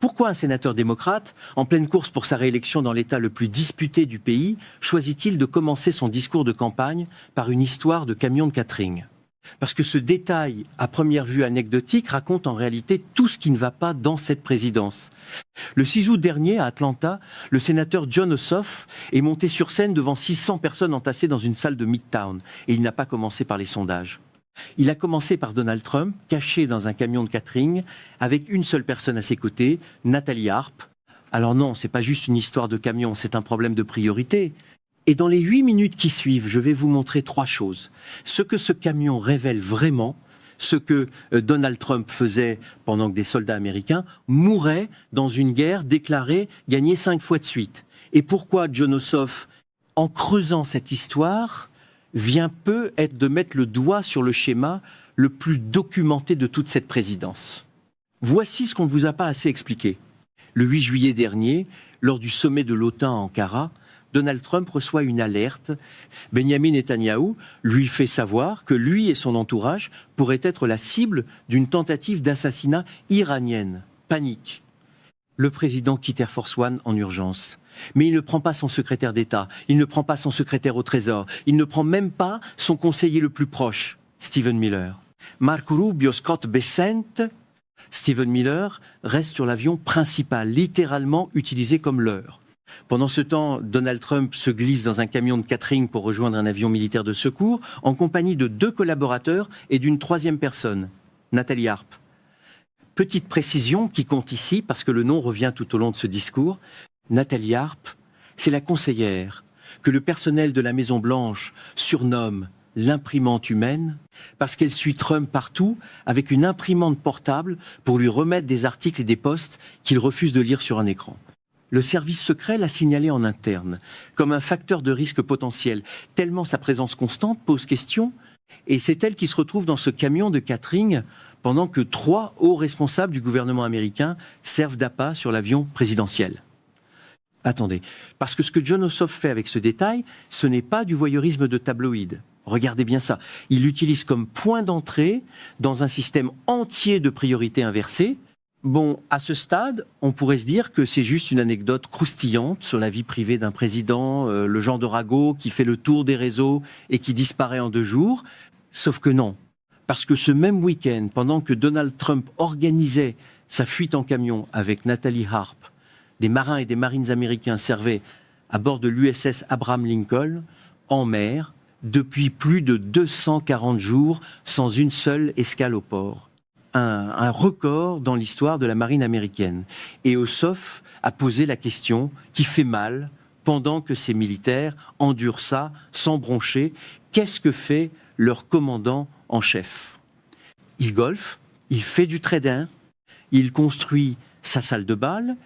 Pourquoi un sénateur démocrate, en pleine course pour sa réélection dans l'État le plus disputé du pays, choisit-il de commencer son discours de campagne par une histoire de camion de catering ? Parce que ce détail, à première vue anecdotique, raconte en réalité tout ce qui ne va pas dans cette présidence. Le 6 août dernier, à Atlanta, le sénateur Jon Ossoff est monté sur scène devant 600 personnes entassées dans une salle de Midtown. Et il n'a pas commencé par les sondages. Il a commencé par Donald Trump, caché dans un camion de catering, avec une seule personne à ses côtés, Nathalie Harpe. Alors non, c'est pas juste une histoire de camion, c'est un problème de priorité. Et dans les 8 minutes qui suivent, je vais vous montrer 3 choses. Ce que ce camion révèle vraiment, ce que Donald Trump faisait pendant que des soldats américains mouraient dans une guerre déclarée gagnée 5 fois de suite. Et pourquoi Jon Ossoff, en creusant cette histoire, vient peu être de mettre le doigt sur le schéma le plus documenté de toute cette présidence. Voici ce qu'on ne vous a pas assez expliqué. Le 8 juillet dernier, lors du sommet de l'OTAN à Ankara, Donald Trump reçoit une alerte. Benjamin Netanyahou lui fait savoir que lui et son entourage pourraient être la cible d'une tentative d'assassinat iranienne. Panique. Le président quitte Air Force One en urgence. Mais il ne prend pas son secrétaire d'État, il ne prend pas son secrétaire au Trésor, il ne prend même pas son conseiller le plus proche, Stephen Miller. Marco Rubio, Scott Bessent, Stephen Miller reste sur l'avion principal, littéralement utilisé comme leur. Pendant ce temps, Donald Trump se glisse dans un camion de catering pour rejoindre un avion militaire de secours, en compagnie de 2 collaborateurs et d'une 3e personne, Nathalie Harpe. Petite précision qui compte ici, parce que le nom revient tout au long de ce discours, Nathalie Harpe, c'est la conseillère que le personnel de la Maison-Blanche surnomme l'imprimante humaine, parce qu'elle suit Trump partout avec une imprimante portable pour lui remettre des articles et des posts qu'il refuse de lire sur un écran. Le service secret l'a signalé en interne, comme un facteur de risque potentiel, tellement sa présence constante pose question, et c'est elle qui se retrouve dans ce camion de catering pendant que 3 hauts responsables du gouvernement américain servent d'appât sur l'avion présidentiel. Attendez, parce que ce que Jon Ossoff fait avec ce détail, ce n'est pas du voyeurisme de tabloïd. Regardez bien ça. Il l'utilise comme point d'entrée dans un système entier de priorités inversées. Bon, à ce stade, on pourrait se dire que c'est juste une anecdote croustillante sur la vie privée d'un président, le genre de ragot qui fait le tour des réseaux et qui disparaît en 2 jours. Sauf que non. Parce que ce même week-end, pendant que Donald Trump organisait sa fuite en camion avec Nathalie Harpe, des marins et des marines américains servaient à bord de l'USS Abraham Lincoln, en mer, depuis plus de 240 jours, sans une seule escale au port. Un record dans l'histoire de la marine américaine. Et Ossoff a posé la question qui fait mal pendant que ces militaires endurent ça sans broncher. Qu'est-ce que fait leur commandant en chef? Il golfe, il fait du trading, il construit sa salle de bal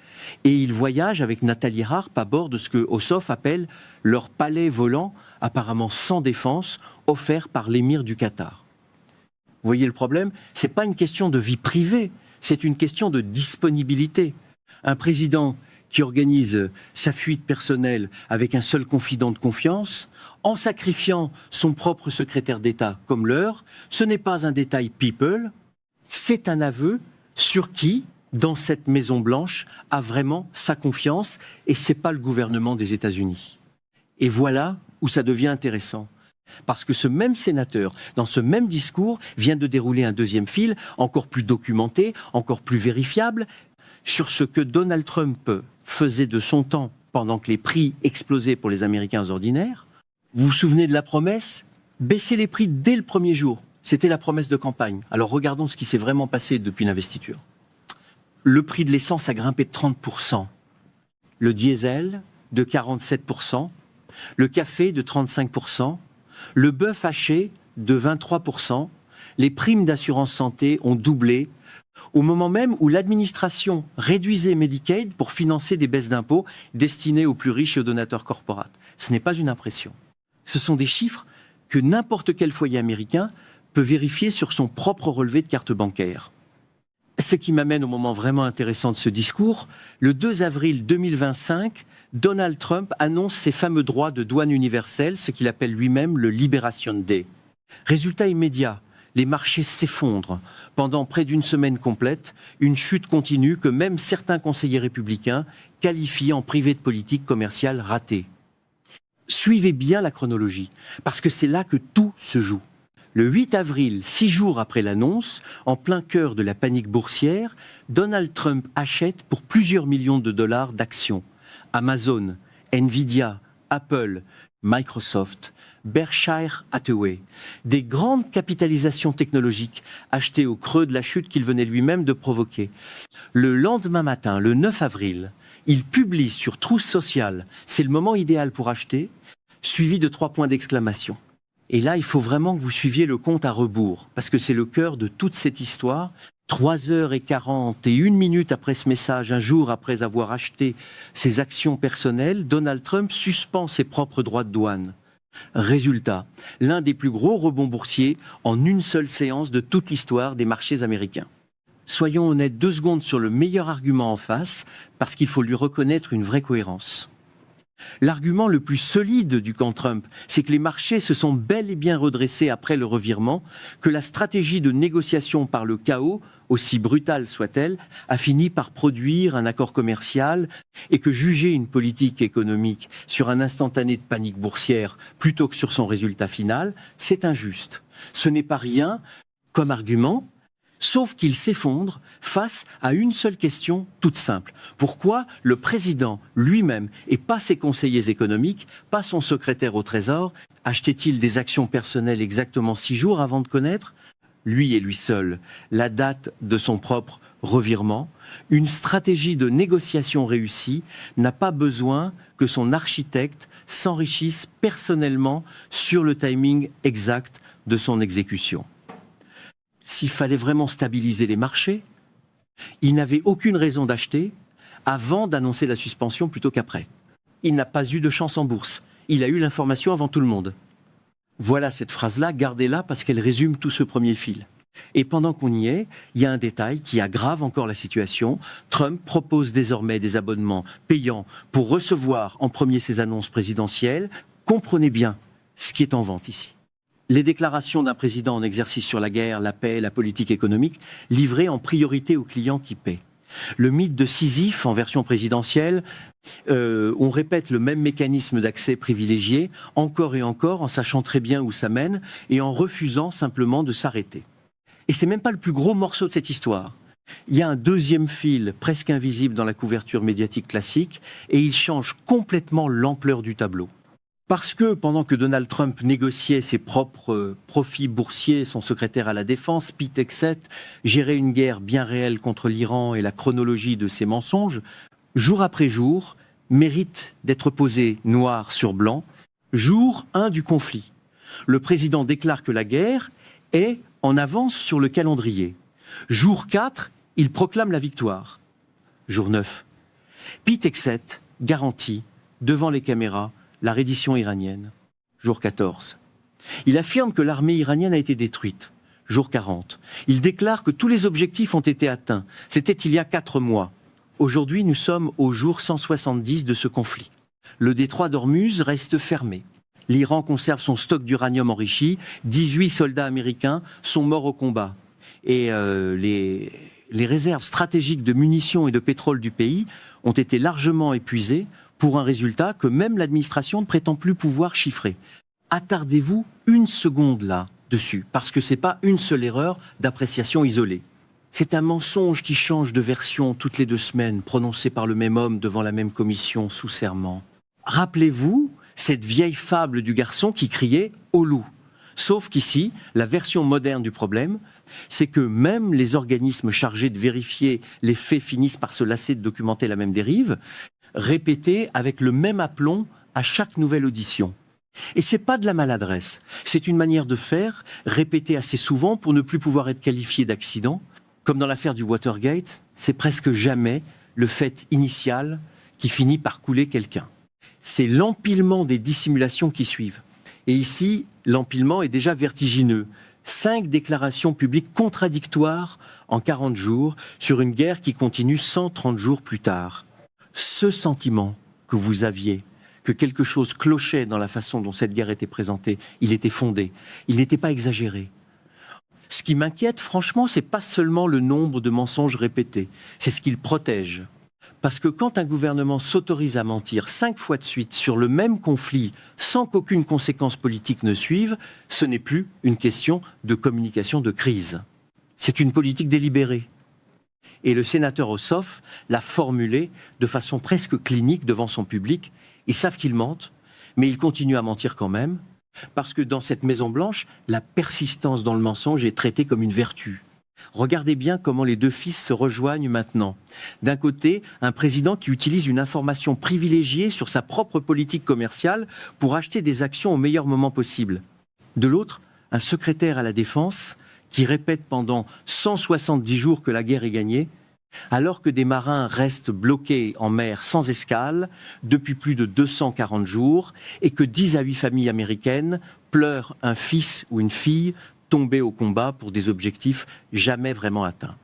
et il voyage avec Nathalie Harpe à bord de ce que Ossoff appelle leur palais volant, apparemment sans défense, offert par l'émir du Qatar. Vous voyez le problème? Ce n'est pas une question de vie privée, c'est une question de disponibilité. Un président qui organise sa fuite personnelle avec un seul confident de confiance, en sacrifiant son propre secrétaire d'État comme leur, ce n'est pas un détail people, c'est un aveu sur qui, dans cette Maison-Blanche, a vraiment sa confiance, et ce n'est pas le gouvernement des États-Unis. Et voilà où ça devient intéressant. Parce que ce même sénateur, dans ce même discours, vient de dérouler un 2e fil, encore plus documenté, encore plus vérifiable, sur ce que Donald Trump faisait de son temps pendant que les prix explosaient pour les Américains ordinaires. Vous vous souvenez de la promesse? Baisser les prix dès le 1er jour. C'était la promesse de campagne. Alors regardons ce qui s'est vraiment passé depuis l'investiture. Le prix de l'essence a grimpé de 30%. Le diesel de 47%. Le café de 35%. Le bœuf haché de 23%, les primes d'assurance santé ont doublé, au moment même où l'administration réduisait Medicaid pour financer des baisses d'impôts destinées aux plus riches et aux donateurs corporates. Ce n'est pas une impression. Ce sont des chiffres que n'importe quel foyer américain peut vérifier sur son propre relevé de carte bancaire. Ce qui m'amène au moment vraiment intéressant de ce discours. Le 2 avril 2025, Donald Trump annonce ses fameux droits de douane universelle, ce qu'il appelle lui-même le Liberation Day. Résultat immédiat, Les marchés s'effondrent. Pendant près d'une semaine complète, une chute continue que même certains conseillers républicains qualifient en privé de politique commerciale ratée. Suivez bien la chronologie, parce que c'est là que tout se joue. Le 8 avril, 6 jours après l'annonce, en plein cœur de la panique boursière, Donald Trump achète pour plusieurs millions de dollars d'actions. Amazon, Nvidia, Apple, Microsoft, Berkshire Hathaway, des grandes capitalisations technologiques achetées au creux de la chute qu'il venait lui-même de provoquer. Le lendemain matin, le 9 avril, il publie sur Truth Social, c'est le moment idéal pour acheter, suivi de 3 points d'exclamation. Et là, il faut vraiment que vous suiviez le compte à rebours, parce que c'est le cœur de toute cette histoire. 3h41 après ce message, un jour après avoir acheté ses actions personnelles, Donald Trump suspend ses propres droits de douane. Résultat, l'un des plus gros rebonds boursiers en une seule séance de toute l'histoire des marchés américains. Soyons honnêtes 2 secondes sur le meilleur argument en face, parce qu'il faut lui reconnaître une vraie cohérence. L'argument le plus solide du camp Trump, c'est que les marchés se sont bel et bien redressés après le revirement, que la stratégie de négociation par le chaos, aussi brutale soit-elle, a fini par produire un accord commercial et que juger une politique économique sur un instantané de panique boursière plutôt que sur son résultat final, c'est injuste. Ce n'est pas rien comme argument, sauf qu'il s'effondre face à une seule question toute simple. Pourquoi le président lui-même, et pas ses conseillers économiques, pas son secrétaire au Trésor, achetait-il des actions personnelles exactement 6 jours avant de connaître, lui et lui seul, la date de son propre revirement? Une stratégie de négociation réussie n'a pas besoin que son architecte s'enrichisse personnellement sur le timing exact de son exécution. S'il fallait vraiment stabiliser les marchés, il n'avait aucune raison d'acheter avant d'annoncer la suspension plutôt qu'après. Il n'a pas eu de chance en bourse. Il a eu l'information avant tout le monde. Voilà cette phrase-là, gardez-la parce qu'elle résume tout ce premier fil. Et pendant qu'on y est, il y a un détail qui aggrave encore la situation. Trump propose désormais des abonnements payants pour recevoir en premier ses annonces présidentielles. Comprenez bien ce qui est en vente ici. Les déclarations d'un président en exercice sur la guerre, la paix, la politique économique, livrées en priorité aux clients qui paient. Le mythe de Sisyphe en version présidentielle, on répète le même mécanisme d'accès privilégié, encore et encore, en sachant très bien où ça mène, et en refusant simplement de s'arrêter. Et c'est même pas le plus gros morceau de cette histoire. Il y a un deuxième fil presque invisible dans la couverture médiatique classique, et il change complètement l'ampleur du tableau. Parce que pendant que Donald Trump négociait ses propres profits boursiers, son secrétaire à la défense, Pete Hegseth, gérait une guerre bien réelle contre l'Iran et la chronologie de ses mensonges, jour après jour, mérite d'être posé noir sur blanc, jour 1 du conflit. Le président déclare que la guerre est en avance sur le calendrier. Jour 4, il proclame la victoire. Jour 9, Pete Hegseth garantit, devant les caméras, la reddition iranienne. Jour 14. Il affirme que l'armée iranienne a été détruite. Jour 40. Il déclare que tous les objectifs ont été atteints. C'était il y a 4 mois. Aujourd'hui, nous sommes au jour 170 de ce conflit. Le détroit d'Ormuz reste fermé. L'Iran conserve son stock d'uranium enrichi. 18 soldats américains sont morts au combat. Et les réserves stratégiques de munitions et de pétrole du pays ont été largement épuisées pour un résultat que même l'administration ne prétend plus pouvoir chiffrer. Attardez-vous une seconde là dessus, parce que ce n'est pas une seule erreur d'appréciation isolée. C'est un mensonge qui change de version toutes les 2 semaines, prononcé par le même homme devant la même commission sous serment. Rappelez-vous cette vieille fable du garçon qui criait « au loup ». Sauf qu'ici, la version moderne du problème, c'est que même les organismes chargés de vérifier les faits finissent par se lasser de documenter la même dérive, répétée avec le même aplomb à chaque nouvelle audition. Et c'est pas de la maladresse, c'est une manière de faire, répétée assez souvent pour ne plus pouvoir être qualifié d'accident. Comme dans l'affaire du Watergate, c'est presque jamais le fait initial qui finit par couler quelqu'un. C'est l'empilement des dissimulations qui suivent. Et ici, l'empilement est déjà vertigineux. 5 déclarations publiques contradictoires en 40 jours sur une guerre qui continue 130 jours plus tard. Ce sentiment que vous aviez, que quelque chose clochait dans la façon dont cette guerre était présentée, il était fondé, il n'était pas exagéré. Ce qui m'inquiète, franchement, c'est pas seulement le nombre de mensonges répétés, c'est ce qu'il protège. Parce que quand un gouvernement s'autorise à mentir 5 fois de suite sur le même conflit sans qu'aucune conséquence politique ne suive, ce n'est plus une question de communication de crise. C'est une politique délibérée. Et le sénateur Ossoff l'a formulé de façon presque clinique devant son public. Ils savent qu'ils mentent, mais ils continuent à mentir quand même, parce que dans cette Maison-Blanche, la persistance dans le mensonge est traitée comme une vertu. Regardez bien comment les deux fils se rejoignent maintenant. D'un côté, un président qui utilise une information privilégiée sur sa propre politique commerciale pour acheter des actions au meilleur moment possible. De l'autre, un secrétaire à la Défense qui répète pendant 170 jours que la guerre est gagnée, alors que des marins restent bloqués en mer sans escale depuis plus de 240 jours et que 10 à 8 familles américaines pleurent un fils ou une fille tombés au combat pour des objectifs jamais vraiment atteints.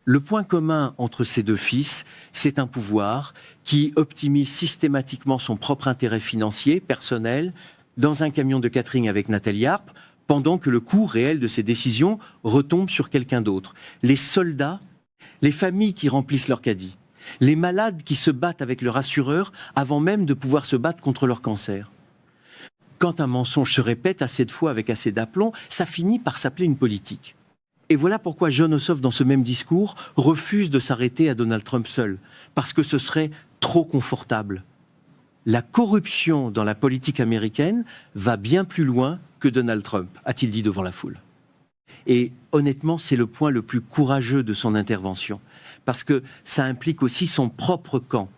Le point commun entre ces deux fils, c'est un pouvoir qui optimise systématiquement son propre intérêt financier, personnel, dans un camion de catering avec Nathalie Arp, pendant que le coût réel de ses décisions retombe sur quelqu'un d'autre. Les soldats, les familles qui remplissent leur caddie, les malades qui se battent avec leur assureur avant même de pouvoir se battre contre leur cancer. Quand un mensonge se répète assez de fois avec assez d'aplomb, ça finit par s'appeler une politique. Et voilà pourquoi Jon Ossoff, dans ce même discours, refuse de s'arrêter à Donald Trump seul, parce que ce serait trop confortable. La corruption dans la politique américaine va bien plus loin que Donald Trump, a-t-il dit devant la foule. Et honnêtement, c'est le point le plus courageux de son intervention, parce que ça implique aussi son propre camp.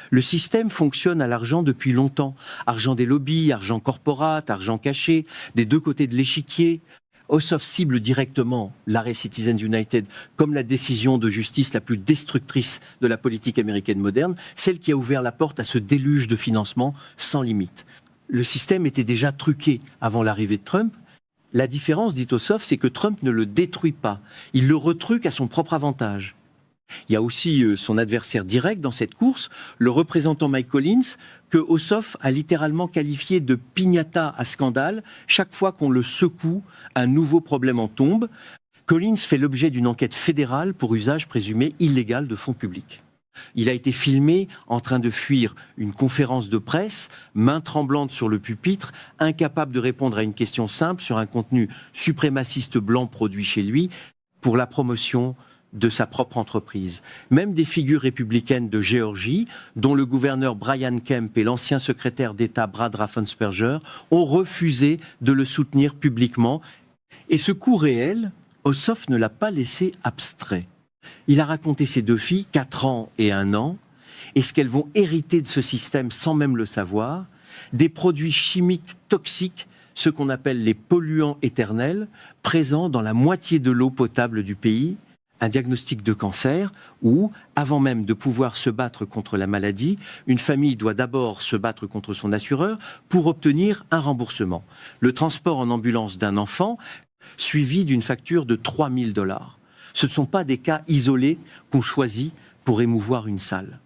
Le système fonctionne à l'argent depuis longtemps. Argent des lobbies, argent corporate, argent caché, des deux côtés de l'échiquier. Ossoff cible directement l'arrêt Citizens United comme la décision de justice la plus destructrice de la politique américaine moderne, celle qui a ouvert la porte à ce déluge de financement sans limite. Le système était déjà truqué avant l'arrivée de Trump. La différence, dit Ossoff, c'est que Trump ne le détruit pas. Il le retruque à son propre avantage. Il y a aussi son adversaire direct dans cette course, le représentant Mike Collins, que Ossoff a littéralement qualifié de piñata à scandale. Chaque fois qu'on le secoue, un nouveau problème en tombe. Collins fait l'objet d'une enquête fédérale pour usage présumé illégal de fonds publics. Il a été filmé en train de fuir une conférence de presse, main tremblante sur le pupitre, incapable de répondre à une question simple sur un contenu suprémaciste blanc produit chez lui pour la promotion de sa propre entreprise. Même des figures républicaines de Géorgie, dont le gouverneur Brian Kemp et l'ancien secrétaire d'État Brad Raffensperger, ont refusé de le soutenir publiquement. Et ce coup réel, Ossoff ne l'a pas laissé abstrait. Il a raconté ses deux filles, 4 ans et 1 an, et ce qu'elles vont hériter de ce système sans même le savoir, des produits chimiques toxiques, ce qu'on appelle les polluants éternels, présents dans la moitié de l'eau potable du pays, un diagnostic de cancer où, avant même de pouvoir se battre contre la maladie, une famille doit d'abord se battre contre son assureur pour obtenir un remboursement. Le transport en ambulance d'un enfant, suivi d'une facture de 3 000 $. Ce ne sont pas des cas isolés qu'on choisit pour émouvoir une salle.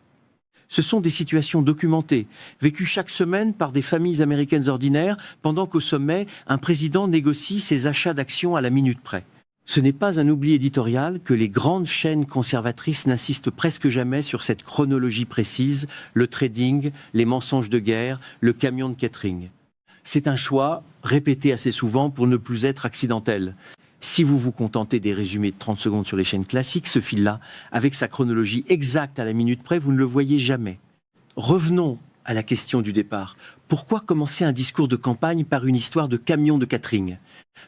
Ce sont des situations documentées, vécues chaque semaine par des familles américaines ordinaires, pendant qu'au sommet, un président négocie ses achats d'actions à la minute près. Ce n'est pas un oubli éditorial que les grandes chaînes conservatrices n'insistent presque jamais sur cette chronologie précise, le trading, les mensonges de guerre, le camion de catering. C'est un choix répété assez souvent pour ne plus être accidentel. Si vous vous contentez des résumés de 30 secondes sur les chaînes classiques, ce fil-là, avec sa chronologie exacte à la minute près, vous ne le voyez jamais. Revenons à la question du départ. Pourquoi commencer un discours de campagne par une histoire de camion de catering ?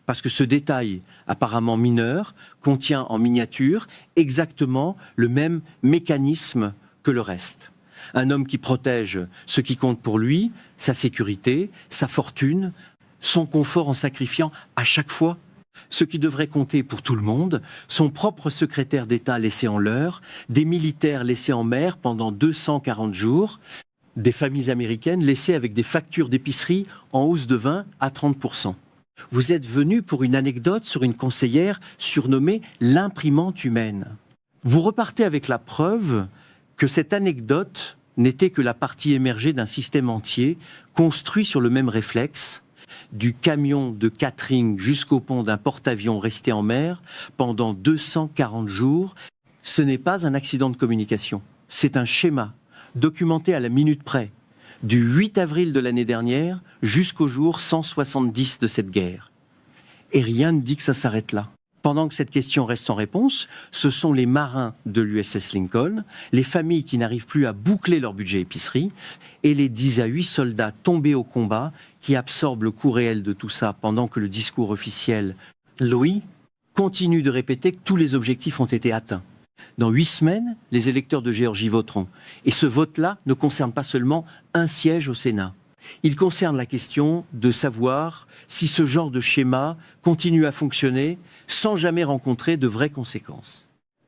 Parce que ce détail, apparemment mineur, contient en miniature exactement le même mécanisme que le reste. Un homme qui protège ce qui compte pour lui, sa sécurité, sa fortune, son confort en sacrifiant à chaque fois ce qui devrait compter pour tout le monde, son propre secrétaire d'État laissé en leurre, des militaires laissés en mer pendant 240 jours, des familles américaines laissées avec des factures d'épicerie en hausse de 20 à 30%. Vous êtes venu pour une anecdote sur une conseillère surnommée l'imprimante humaine. Vous repartez avec la preuve que cette anecdote n'était que la partie émergée d'un système entier construit sur le même réflexe, du camion de catering jusqu'au pont d'un porte-avions resté en mer pendant 240 jours. Ce n'est pas un accident de communication, c'est un schéma documenté à la minute près, du 8 avril de l'année dernière jusqu'au jour 170 de cette guerre. Et rien ne dit que ça s'arrête là. Pendant que cette question reste sans réponse, ce sont les marins de l'USS Lincoln, les familles qui n'arrivent plus à boucler leur budget épicerie, et les 10 à 8 soldats tombés au combat qui absorbent le coût réel de tout ça pendant que le discours officiel, Louis, continue de répéter que tous les objectifs ont été atteints. Dans 8 semaines, les électeurs de Géorgie voteront. Et ce vote-là ne concerne pas seulement un siège au Sénat. Il concerne la question de savoir si ce genre de schéma continue à fonctionner sans jamais rencontrer de vraies conséquences.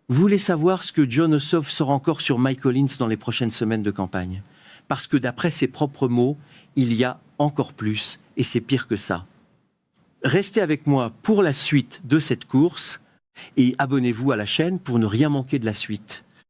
Vous voulez savoir ce que Jon Ossoff sort encore sur Mike Collins dans les prochaines semaines de campagne? Parce que d'après ses propres mots, il y a encore plus, et c'est pire que ça. Restez avec moi pour la suite de cette course, et abonnez-vous à la chaîne pour ne rien manquer de la suite.